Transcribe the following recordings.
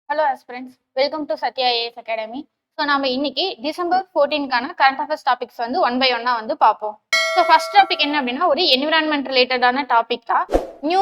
Hello aspirants, welcome to Sathya as academy. So நம்ம இன்னைக்கு December 14க்கான current affairs topics வந்து one by ஒன்னா வந்து பார்ப்போம். ஸோ ஃபர்ஸ்ட் டாபிக் என்ன அப்படின்னா ஒரு என்விரான்மெண்ட் ரிலேட்டடான டாபிக் தான். New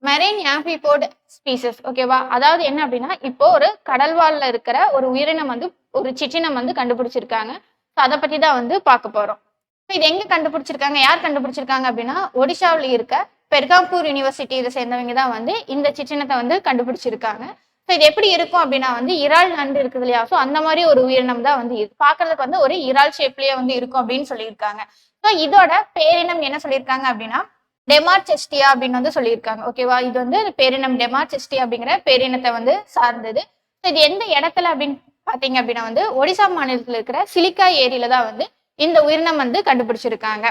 marine amphipod species. ஓகேவா? அதாவது என்ன அப்படின்னா இப்போ ஒரு கடல்வாழ்ல இருக்கிற ஒரு உயிரினம் வந்து ஒரு சிற்றினம் வந்து கண்டுபிடிச்சிருக்காங்க. ஸோ அதை பத்தி தான் வந்து பார்க்க போறோம். ஸோ இது எங்க கண்டுபிடிச்சிருக்காங்க, யார் கண்டுபிடிச்சிருக்காங்க அப்படின்னா ஒடிஷாவில் இருக்க பெர்காம்பூர் யூனிவர்சிட்டியை சேர்ந்தவங்க தான் வந்து இந்த சிற்றினத்தை வந்து கண்டுபிடிச்சிருக்காங்க. ஸோ இது எப்படி இருக்கும் அப்படின்னா வந்து இறால் நண்டு இருக்குது இல்லையா? ஸோ அந்த மாதிரி ஒரு உயிரினம் தான் வந்து பாக்குறதுக்கு வந்து ஒரு இறால் ஷேப்லயே வந்து இருக்கும் அப்படின்னு சொல்லியிருக்காங்க. ஸோ இதோட பேரினம் என்ன சொல்லியிருக்காங்க அப்படின்னா டெமார்செஸ்டியா அப்படின்னு வந்து சொல்லியிருக்காங்க. ஓகேவா? இது வந்து பேரினம் டெமார்செஸ்டியா அப்படிங்கிற பேரினத்தை வந்து சார்ந்தது. ஸோ இது எந்த இடத்துல அப்படின்னு பாத்தீங்க அப்படின்னா வந்து ஒடிசா மாநிலத்தில் இருக்கிற சிலிக்கா ஏரியில தான் வந்து இந்த உயிரினம் வந்து கண்டுபிடிச்சிருக்காங்க.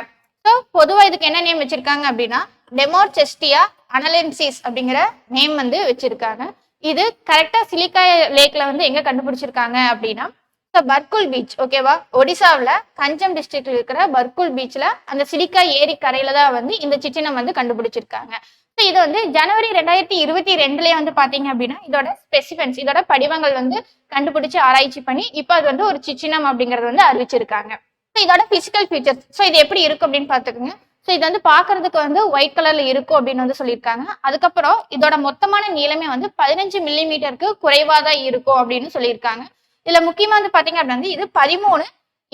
ஸோ பொதுவாக இதுக்கு என்ன நேம் வச்சிருக்காங்க அப்படின்னா டெமார்செஸ்டியா அனலென்சிஸ் அப்படிங்கிற நேம் வந்து வச்சிருக்காங்க. இது கரெக்டா சிலிக்கா லேக்ல வந்து எங்க கண்டுபிடிச்சிருக்காங்க அப்படின்னா பர்குல் பீச். ஓகேவா? ஒடிசாவில் கஞ்சம் டிஸ்ட்ரிக்ட்ல இருக்கிற பர்குல் பீச்ல அந்த சிலிக்கா ஏரி கரையில தான் வந்து இந்த சிற்றினம் வந்து கண்டுபிடிச்சிருக்காங்க. ஸோ இது வந்து ஜனவரி 2022 வந்து பாத்தீங்க அப்படின்னா இதோட ஸ்பெசிஃபென்ஸ், இதோட படிவங்கள் வந்து கண்டுபிடிச்சு ஆராய்ச்சி பண்ணி இப்போ அது வந்து ஒரு சிற்றினம் அப்படிங்கறது வந்து அறிவிச்சிருக்காங்க. ஸோ இதோட பிசிக்கல் ஃபீச்சர்ஸ், ஸோ இது எப்படி இருக்கும் அப்படின்னு பாத்துக்கோங்க. ஸோ இது வந்து பாக்குறதுக்கு வந்து ஒயிட் கலர்ல இருக்கும் அப்படின்னு வந்து சொல்லியிருக்காங்க. அதுக்கப்புறம் இதோட மொத்தமான நீளமே வந்து 15 மில்லிமீட்டருக்கு குறைவா தான் இருக்கும் அப்படின்னு சொல்லியிருக்காங்க. இதுல முக்கியமா வந்து பாத்தீங்க அப்படின்னா வந்து இது 13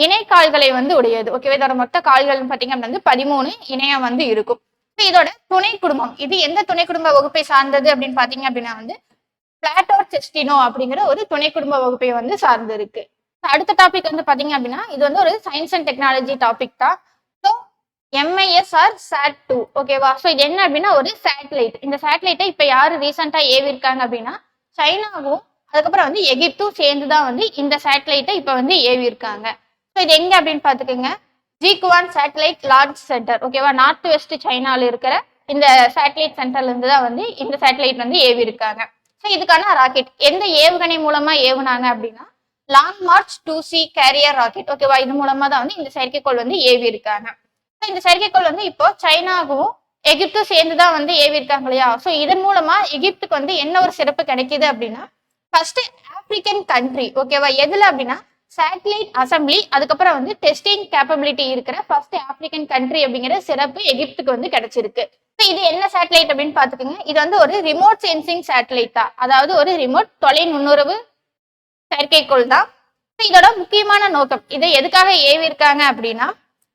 இணை கால்களை வந்து உடையது. ஓகேவா? இதோட மொத்த கால்கள் பாத்தீங்க அப்படின்னா வந்து 13 இணையா வந்து இருக்கும். இதோட துணை குடும்பம், இது எந்த துணை குடும்ப வகுப்பை சார்ந்தது அப்படின்னு பாத்தீங்க அப்படின்னா வந்து பிளாட்டோசெஸ்டினோ அப்படிங்கிற ஒரு துணை குடும்ப வகுப்பை வந்து சார்ந்து இருக்கு. அடுத்த டாபிக் வந்து பாத்தீங்க அப்படின்னா இது வந்து ஒரு சயின்ஸ் அண்ட் டெக்னாலஜி டாபிக் தான். MISR SAT-2. ஓகேவா? ஸோ இது என்ன அப்படின்னா ஒரு சேட்டலைட். இந்த சேட்டலைட்டை இப்போ யாரு ரீசெண்டா ஏவிருக்காங்க அப்படின்னா சைனாவும் அதுக்கப்புறம் வந்து எகிப்தும் சேர்ந்துதான் வந்து இந்த சேட்டலைட்டை இப்போ வந்து ஏவிருக்காங்க. ஸோ இது எங்க அப்படின்னு பாத்துக்கோங்க, ஜீகுவான் சேட்டலைட் லான்ச் சென்டர். ஓகேவா? நார்த் வெஸ்ட் சைனால இருக்கிற இந்த சேட்டலைட் சென்டர்ல இருந்து தான் வந்து இந்த சேட்டலைட் வந்து ஏவிருக்காங்க. ஸோ இதுக்கான ராக்கெட் எந்த ஏவுகணை மூலமா ஏவுனாங்க அப்படின்னா long March 2C carrier rocket. ஓகேவா? இது மூலமா தான் வந்து இந்த செயற்கைக்கோள் வந்து ஏவி இருக்காங்க. இந்த செயற்கைக்கோள் வந்து இப்போ சைனாவும் எகிப்தும் சேர்ந்துதான் வந்து ஏவிருக்காங்க இல்லையா? ஸோ இதன் மூலமா எகிப்துக்கு வந்து என்ன ஒரு சிறப்பு கிடைக்குது அப்படின்னா ஃபர்ஸ்ட் ஆப்பிரிக்கன் கண்ட்ரி. ஓகேவா? எதுல அப்படின்னா சேட்டலைட் அசம்பிளி அதுக்கப்புறம் வந்து டெஸ்டிங் கேப்பபிலிட்டி இருக்கிற ஃபர்ஸ்ட் ஆப்பிரிக்கன் கண்ட்ரி அப்படிங்கிற சிறப்பு எகிப்துக்கு வந்து கிடைச்சிருக்கு. இது என்ன சேட்டலைட் அப்படின்னு பாத்துக்கோங்க, இது வந்து ஒரு ரிமோட் சென்சிங் சேட்டலைட் தான். அதாவது ஒரு ரிமோட் தொலை நுண்ணுறவு செயற்கைக்கோள் தான். இதோட முக்கியமான நோக்கம், இதை எதுக்காக ஏவிருக்காங்க அப்படின்னா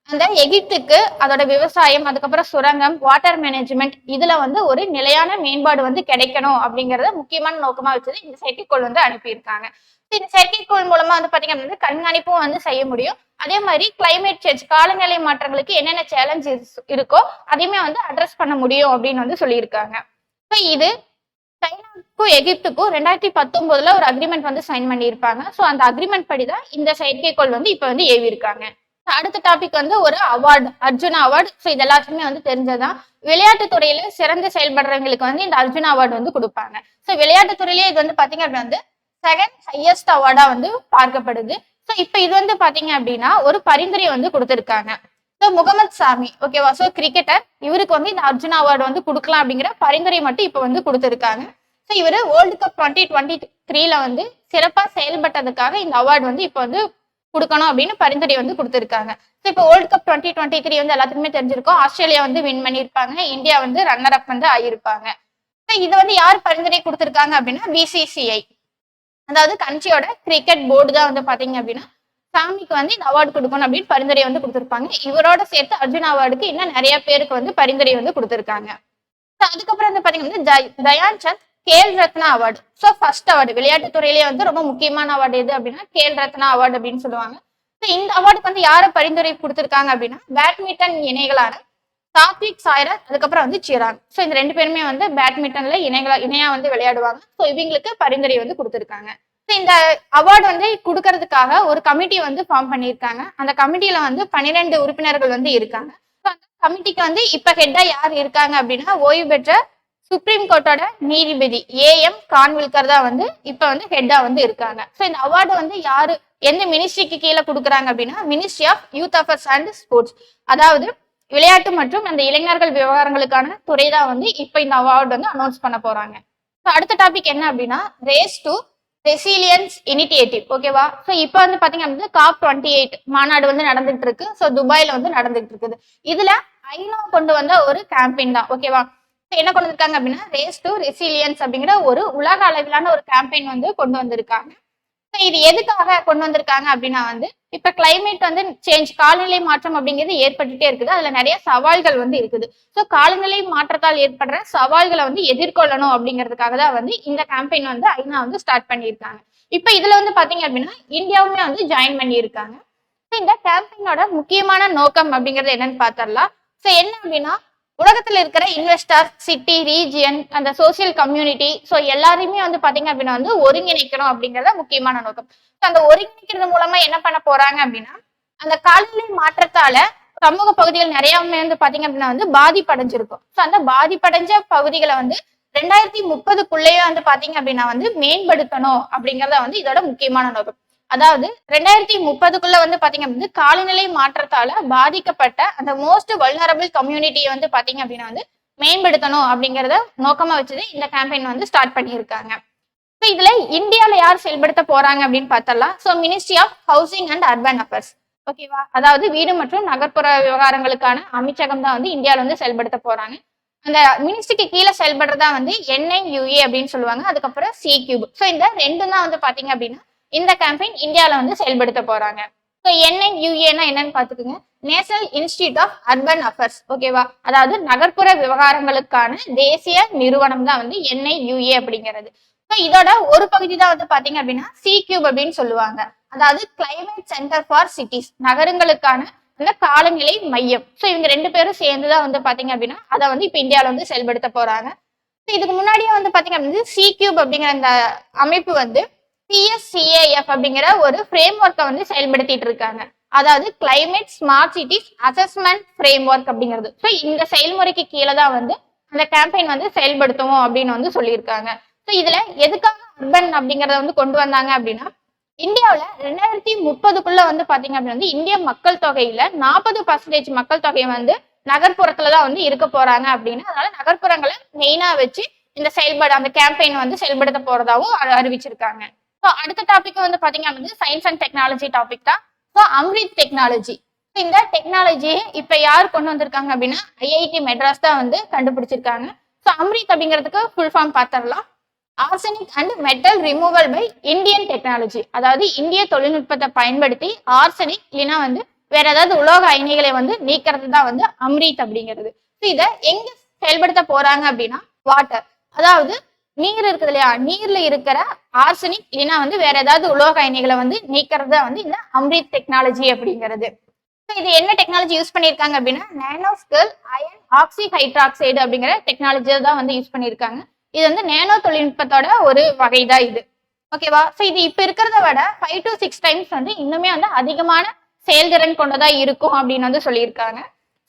அந்த எகிப்துக்கு அதோட விவசாயம் அதுக்கப்புறம் சுரங்கம் வாட்டர் மேனேஜ்மெண்ட் இதுல வந்து ஒரு நிலையான மேம்பாடு வந்து கிடைக்கணும் அப்படிங்கறத முக்கியமான நோக்கமா வச்சது இந்த செயற்கைக்கோள் வந்து அனுப்பியிருக்காங்க. இந்த செயற்கைக்கோள் மூலமா வந்து பாத்தீங்க அப்படின்னா கண்காணிப்பும் வந்து செய்ய முடியும். அதே மாதிரி கிளைமேட் சேஞ்ச் காலநிலை மாற்றங்களுக்கு என்னென்ன சேலஞ்ச் இருக்கோ அதையுமே வந்து அட்ரஸ் பண்ண முடியும் அப்படின்னு வந்து சொல்லியிருக்காங்க. இது சைனாவுக்கும் எகிப்துக்கும் 2019 ஒரு அக்ரிமெண்ட் வந்து சைன் பண்ணியிருப்பாங்க. ஸோ அந்த அக்ரிமெண்ட் படிதான் இந்த செயற்கைக்கோள் வந்து இப்ப வந்து ஏவி இருக்காங்க. அடுத்த டாபிக் வந்து ஒரு அவார்டு, அர்ஜுனா அவார்டு. ஸோ இது எல்லாத்துக்குமே வந்து தெரிஞ்சதான். விளையாட்டு துறையில சிறந்து செயல்படுறவங்களுக்கு வந்து இந்த அர்ஜுனா அவார்டு வந்து கொடுப்பாங்க. ஸோ விளையாட்டு துறையிலேயே இது வந்து பாத்தீங்க அப்படின்னா வந்து செகண்ட் ஹையஸ்ட் அவார்டா வந்து பார்க்கப்படுது. ஸோ இப்ப இது வந்து பாத்தீங்க அப்படின்னா ஒரு பரிந்துரை வந்து கொடுத்திருக்காங்க. ஸோ முகமது சாமி. ஓகேவா? ஸோ கிரிக்கெட்டர், இவருக்கு வந்து இந்த அர்ஜுனா அவார்டு வந்து கொடுக்கலாம் அப்படிங்கிற பரிந்துரை மட்டும் இப்ப வந்து கொடுத்திருக்காங்க. ஸோ இவரு வேர்ல்டு கப் 2023 வந்து சிறப்பா செயல்பட்டதுக்காக இந்த அவார்டு வந்து இப்ப வந்து கொடுக்கணும் அப்படின்னு பரிந்துரை வந்து கொடுத்திருக்காங்க. ஸோ இப்போ வேர்ல்டு கப் 2023 வந்து எல்லாத்துக்குமே தெரிஞ்சிருக்கும். ஆஸ்திரேலியா வந்து வின் பண்ணியிருப்பாங்க, இந்தியா வந்து ரன்னர் அப் வந்து ஆகியிருப்பாங்க. இது வந்து யார் பரிந்துரை கொடுத்திருக்காங்க அப்படின்னா BCCI, அதாவது கண்ட்ரியோட கிரிக்கெட் போர்டு தான் வந்து பாத்தீங்க அப்படின்னா சாமிக்கு வந்து இந்த அவார்டு கொடுக்கணும் அப்படின்னு பரிந்துரை வந்து கொடுத்திருப்பாங்க. இவரோட சேர்த்து அர்ஜுனா அவார்டுக்கு இன்னும் நிறைய பேருக்கு வந்து பரிந்துரை வந்து கொடுத்திருக்காங்க. அதுக்கப்புறம் வந்து பாத்தீங்கன்னா Dhyan Chand Khel Ratna award. So first award விளையாட்டு துறையிலேயே வந்து ரொம்ப முக்கியமான அவார்டு எது அப்படின்னா கேல் ரத்னா அவார்டு அப்படின்னு சொல்லுவாங்க. இந்த அவார்டுக்கு வந்து யார பரிந்துரை கொடுத்திருக்காங்க அப்படின்னா பேட்மிண்டன் இணைகளான சாத்விக் சாய்ராஜ் அதுக்கப்புறம் வந்து சிராக். ஸோ இந்த ரெண்டு பேருமே வந்து பேட்மிண்டன்ல இணையா வந்து விளையாடுவாங்க. ஸோ இவங்களுக்கு பரிந்துரை வந்து கொடுத்திருக்காங்க. இந்த அவார்டு வந்து கொடுக்கறதுக்காக ஒரு கமிட்டி வந்து ஃபார்ம் பண்ணியிருக்காங்க. அந்த கமிட்டியில வந்து 12 உறுப்பினர்கள் வந்து இருக்காங்க. அந்த கமிட்டிக்கு வந்து இப்ப ஹெட்டா யார் இருக்காங்க அப்படின்னா ஓய்வு பெற்ற சுப்ரீம் கோர்ட்டோட நீதிபதி AM கான்வில்கர் தான் வந்து இப்ப வந்து ஹெட்டா வந்து இருக்காங்க. ஸோ இந்த அவார்டு வந்து யாரு எந்த மினிஸ்ட்ரிக்கு கீழே கொடுக்குறாங்க அப்படின்னா ministry of youth affairs and sports, அதாவது விளையாட்டு மற்றும் அந்த இளைஞர்கள் விவகாரங்களுக்கான துறை தான் வந்து இப்ப இந்த அவார்டு வந்து அனௌன்ஸ் பண்ண போறாங்க. அடுத்த டாபிக் என்ன அப்படின்னா ரேஸ் டு ரெசிலியன்ஸ் இனிஷியேட்டிவ். ஓகேவா? ஸோ இப்போ வந்து பாத்தீங்க அப்படின்னா COP28 மாநாடு வந்து நடந்துட்டு இருக்கு. ஸோ துபாயில வந்து நடந்துட்டு இருக்குது. இதுல ஐநா கொண்டு வந்த ஒரு கேம்பெயின் தான். ஓகேவா? என்ன கொண்டு வந்திருக்காங்க அப்படின்னா ரேஸ் டு ரெசிலியன்ஸ் அப்படிங்கிற ஒரு உலக அளவிலான ஒரு கேம்பெயின் வந்து கொண்டு வந்திருக்காங்க. இது எதுக்காக கொண்டு வந்திருக்காங்க அப்படின்னா வந்து இப்ப கிளைமேட் வந்து சேஞ்ச், காலநிலை மாற்றம் அப்படிங்கிறது ஏற்பட்டுட்டே இருக்குது. அதுல நிறைய சவால்கள் வந்து இருக்குது. ஸோ காலநிலை மாற்றத்தால் ஏற்படுற சவால்களை வந்து எதிர்கொள்ளணும் அப்படிங்கிறதுக்காக தான் வந்து இந்த கேம்பெயின் வந்து ஐநா வந்து ஸ்டார்ட் பண்ணியிருக்காங்க. இப்ப இதுல வந்து பாத்தீங்க அப்படின்னா இந்தியாவுமே வந்து ஜாயின் பண்ணியிருக்காங்க. இந்த கேம்பெயினோட முக்கியமான நோக்கம் அப்படிங்கிறது என்னன்னு பார்த்தரலாம். ஸோ என்ன அப்படின்னா உலகத்துல இருக்கிற இன்வெஸ்டர், சிட்டி, ரீஜியன், அந்த சோசியல் கம்யூனிட்டி, ஸோ எல்லாருமே வந்து பாத்தீங்க அப்படின்னா வந்து ஒருங்கிணைக்கணும் அப்படிங்கறத முக்கியமான நோக்கம். அந்த ஒருங்கிணைக்கிறது மூலமா என்ன பண்ண போறாங்க அப்படின்னா அந்த காலநிலை மாற்றத்தால சமூக பகுதிகள் நிறையவுமே வந்து பாத்தீங்க அப்படின்னா வந்து பாதிப்படைஞ்சிருக்கும். ஸோ அந்த பாதிப்படைஞ்ச பகுதிகளை வந்து 2030க்குள்ளேயே வந்து பாத்தீங்க அப்படின்னா வந்து மேம்படுத்தணும் அப்படிங்கறத வந்து இதோட முக்கியமான நோக்கம். அதாவது 2030க்குள்ள வந்து பாத்தீங்க அப்படின்னா காலநிலை மாற்றத்தால பாதிக்கப்பட்ட அந்த மோஸ்ட் வல்னரபிள் கம்யூனிட்டியை வந்து பாத்தீங்க அப்படின்னா வந்து மேம்படுத்தணும் அப்படிங்கறத நோக்கமா வச்சது இந்த கேம்பெயின் வந்து ஸ்டார்ட் பண்ணியிருக்காங்க. ஸோ இதுல இந்தியாவில யார் செயல்படுத்த போறாங்க அப்படின்னு பார்த்தரலாம். So ministry of housing and urban affairs. ஓகேவா? அதாவது வீடு மற்றும் நகர்ப்புற விவகாரங்களுக்கான அமைச்சகம் தான் வந்து இந்தியாவில வந்து செயல்படுத்த போறாங்க. அந்த மினிஸ்ட்ரிக்கு கீழே செயல்படுறதா வந்து NIUA அப்படின்னு சொல்லுவாங்க. அதுக்கப்புறம் C-Cube. ஸோ இந்த ரெண்டும் தான் வந்து பாத்தீங்க அப்படின்னா இந்த கேம்பெயின் இந்தியாவில வந்து செயல்படுத்த போறாங்க. ஸோ NIUA-னா என்னன்னு பாத்துக்கோங்க, national institute of urban affairs. ஓகேவா? அதாவது நகர்ப்புற விவகாரங்களுக்கான தேசிய நிறுவனம் தான் வந்து NIUA அப்படிங்கிறது. ஸோ இதோட ஒரு பகுதி தான் வந்து பாத்தீங்க அப்படின்னா C-Cube அப்படின்னு சொல்லுவாங்க. அதாவது கிளைமேட் சென்டர் ஃபார் சிட்டிஸ், நகரங்களுக்கான அந்த காலநிலை மையம். ஸோ இவங்க ரெண்டு பேரும் சேர்ந்துதான் வந்து பாத்தீங்க அப்படின்னா அதை வந்து இப்ப இந்தியாவில வந்து செயல்படுத்த போறாங்க. இதுக்கு முன்னாடியே வந்து பாத்தீங்க அப்படின்னா C-Cube அப்படிங்கிற அந்த அமைப்பு வந்து CSCAF அப்படிங்கிற ஒரு ஃப்ரேம் ஒர்க்கை வந்து செயல்படுத்திட்டு இருக்காங்க. அதாவது climate smart cities assessment frame work அப்படிங்கிறது. ஸோ இந்த செயல்முறைக்கு கீழே தான் வந்து அந்த கேம்பெயின் வந்து செயல்படுத்துவோம் அப்படின்னு வந்து சொல்லியிருக்காங்க. ஸோ இதுல எதுக்காக அர்பன் அப்படிங்கறத வந்து கொண்டு வந்தாங்க அப்படின்னா இந்தியாவில 2030க்குள்ள வந்து பாத்தீங்க அப்படின்னா வந்து இந்திய மக்கள் தொகையில 40% மக்கள் தொகையை வந்து நகர்ப்புறத்துலதான் வந்து இருக்க போறாங்க அப்படின்னு. அதனால நகர்ப்புறங்களை மெயினா வச்சு இந்த செயல்பாடு அந்த கேம்பெயின் வந்து செயல்படுத்த போறதாவும் அறிவிச்சிருக்காங்க. ஸோ அடுத்த டாபிக் வந்து பாத்தீங்க அப்படின்னா சயின்ஸ் அண்ட் டெக்னாலஜி டாபிக் தான். So Amrit technology. இந்த டெக்னாலஜியை இப்ப யார் கொண்டு வந்திருக்காங்க அப்படின்னா IIT மெட்ராஸ் தான் வந்து கண்டுபிடிச்சிருக்காங்க. ஸோ அம்ரித் அப்படிங்கிறதுக்கு ஃபுல் ஃபார்ம் பார்த்தரலாம். Arsenic and metal removal by Indian technology. அதாவது இந்திய தொழில்நுட்பத்தை பயன்படுத்தி ஆர்சனிக் இல்லைன்னா வந்து வேற ஏதாவது உலோக அயனிகளை வந்து நீக்கிறது தான் வந்து அம்ரித் அப்படிங்கிறது. இதை எங்க செயல்படுத்த போறாங்க அப்படின்னா வாட்டர், அதாவது நீர் இருக்குது இல்லையா, நீர்ல இருக்கிற ஆர்சனிக் இல்லைன்னா வந்து வேற ஏதாவது உலோக அயனிகளை வந்து நீக்கிறது தான் வந்து இந்த அம்ரித் டெக்னாலஜி அப்படிங்கிறது. இது என்ன டெக்னாலஜி யூஸ் பண்ணிருக்காங்க அப்படின்னா நானோஸ்கேல் அயன் ஆக்சி ஹைட்ராக்சைடு அப்படிங்கிற டெக்னாலஜியை தான் வந்து யூஸ் பண்ணிருக்காங்க. இது வந்து நேனோ தொழில்நுட்பத்தோட ஒரு வகைதான் இது. ஓகேவா? ஸோ இது இப்ப இருக்கிறத விட 5 to 6 டைம்ஸ் வந்து இன்னுமே வந்து அதிகமான செயல்திறன் கொண்டதா இருக்கும் அப்படின்னு வந்து சொல்லியிருக்காங்க.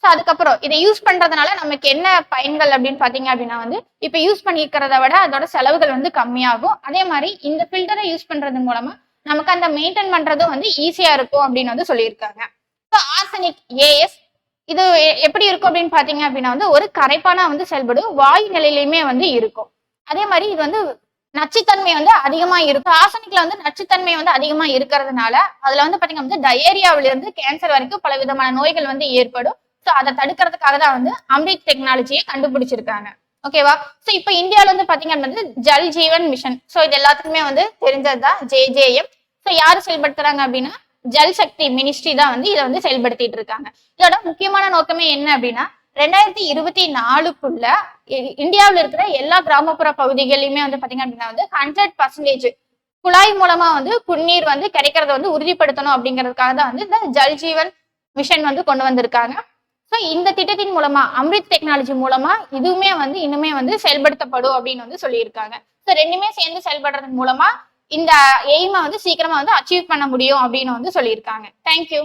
ஸோ அதுக்கப்புறம் இதை யூஸ் பண்றதுனால நமக்கு என்ன பயன்கள் அப்படின்னு பாத்தீங்க அப்படின்னா வந்து இப்ப யூஸ் பண்ணிக்கிறத விட அதோட செலவுகள் வந்து கம்மியாகும். அதே மாதிரி இந்த ஃபில்டரை யூஸ் பண்றது மூலமா நமக்கு அந்த மெயின்டைன் பண்றதும் வந்து ஈஸியா இருக்கும் அப்படின்னு வந்து சொல்லியிருக்காங்க. ஸோ ஆர்சனிக் AS இது எப்படி இருக்கும் அப்படின்னு பாத்தீங்க அப்படின்னா வந்து ஒரு கரைப்பானா வந்து செயல்படும், வாயு நிலையிலுமே வந்து இருக்கும். அதே மாதிரி இது வந்து நச்சுத்தன்மை வந்து அதிகமா இருக்கும். ஆர்சனிக்ல வந்து நச்சுத்தன்மை வந்து அதிகமா இருக்கிறதுனால அதுல வந்து பாத்தீங்கன்னா வந்து டயேரியாவில இருந்து கேன்சர் வரைக்கும் பல விதமான நோய்கள் வந்து ஏற்படும். ஸோ அதை தடுக்கிறதுக்காக தான் வந்து அம்ரித் டெக்னாலஜியை கண்டுபிடிச்சிருக்காங்க. ஓகேவா? ஸோ இப்போ இந்தியாவில வந்து பாத்தீங்க அப்படின்னா ஜல் ஜீவன் மிஷன். ஸோ இது எல்லாத்துக்குமே வந்து தெரிஞ்சதுதான் JJM. ஸோ யாரு செயல்படுத்துறாங்க அப்படின்னா ஜல் சக்தி மினிஸ்ட்ரி தான் வந்து இதை வந்து செயல்படுத்திட்டு இருக்காங்க. இதோட முக்கியமான நோக்கமே என்ன அப்படின்னா 2024க்குள்ள இந்தியாவில் இருக்கிற எல்லா கிராமப்புற பகுதிகளிலுமே வந்து பாத்தீங்க அப்படின்னா வந்து 100% குழாய் மூலமா வந்து குடிநீர் வந்து கிடைக்கிறத வந்து உறுதிப்படுத்தணும் அப்படிங்கிறதுக்காக தான் வந்து இந்த ஜல் ஜீவன் மிஷன் வந்து கொண்டு வந்திருக்காங்க. ஸோ இந்த திட்டத்தின் மூலமா அம்ரித் டெக்னாலஜி மூலமா இதுவுமே வந்து இன்னுமே வந்து செயல்படுத்தப்படும் அப்படின்னு வந்து சொல்லியிருக்காங்க. ஸோ ரெண்டுமே சேர்ந்து செயல்படுறது மூலமா இந்த எய்மை வந்து சீக்கிரமா வந்து அச்சீவ் பண்ண முடியும் அப்படின்னு வந்து சொல்லியிருக்காங்க. தேங்க்யூ.